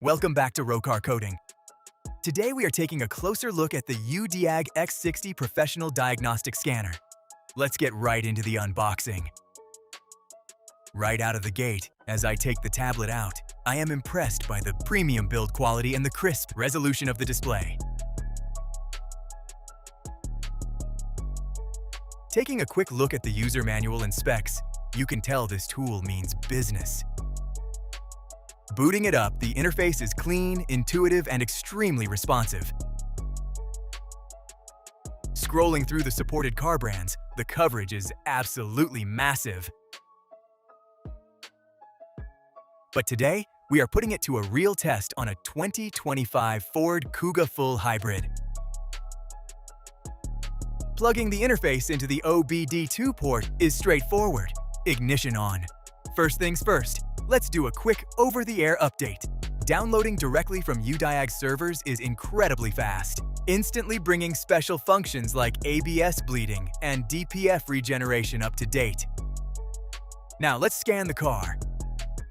Welcome back to Rocar Coding. Today we are taking a closer look at the UDIAG X-60 Professional Diagnostic Scanner. Let's get right into the unboxing. Right out of the gate, as I take the tablet out, I am impressed by the premium build quality and the crisp resolution of the display. Taking a quick look at the user manual and specs, you can tell this tool means business. Booting it up, the interface is clean, intuitive, and extremely responsive. Scrolling through the supported car brands, the coverage is absolutely massive. But today, we are putting it to a real test on a 2025 Ford Kuga Full Hybrid. Plugging the interface into the OBD2 port is straightforward. Ignition on. First things first, let's do a quick over-the-air update. Downloading directly from UDIAG servers is incredibly fast, instantly bringing special functions like ABS bleeding and DPF regeneration up to date. Now let's scan the car.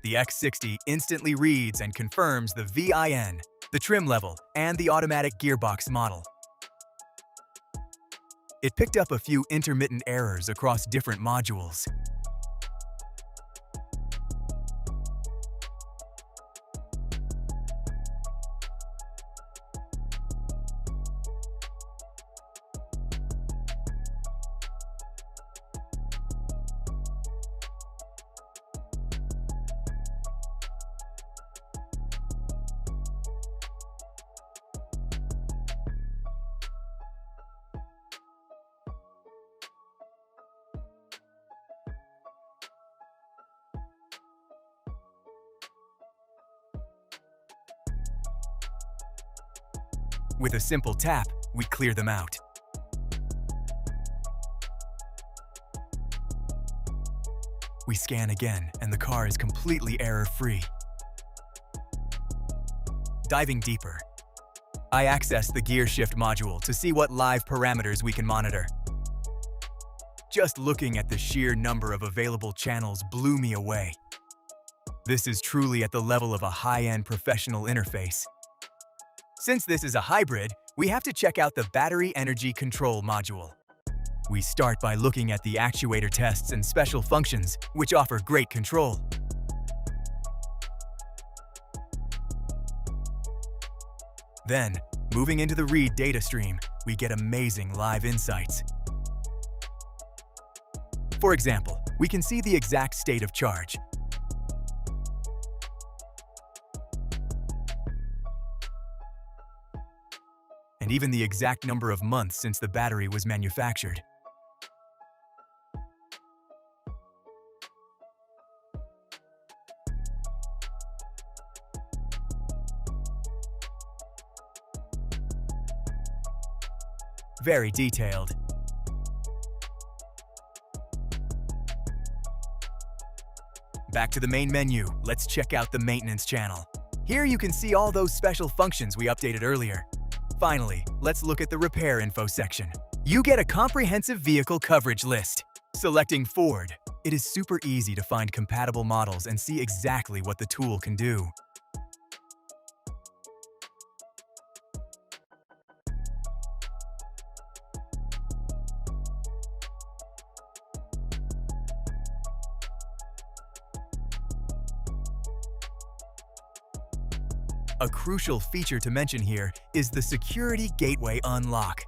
The X60 instantly reads and confirms the VIN, the trim level, and the automatic gearbox model. It picked up a few intermittent errors across different modules. With a simple tap, we clear them out. We scan again, and the car is completely error-free. Diving deeper, I access the gear shift module to see what live parameters we can monitor. Just looking at the sheer number of available channels blew me away. This is truly at the level of a high-end professional interface. Since this is a hybrid, we have to check out the battery energy control module. We start by looking at the actuator tests and special functions, which offer great control. Then, moving into the read data stream, we get amazing live insights. For example, we can see the exact state of charge, and even the exact number of months since the battery was manufactured. Very detailed. Back to the main menu, let's check out the maintenance channel. Here you can see all those special functions we updated earlier. Finally, let's look at the repair info section. You get a comprehensive vehicle coverage list. Selecting Ford, it is super easy to find compatible models and see exactly what the tool can do. A crucial feature to mention here is the Security Gateway Unlock.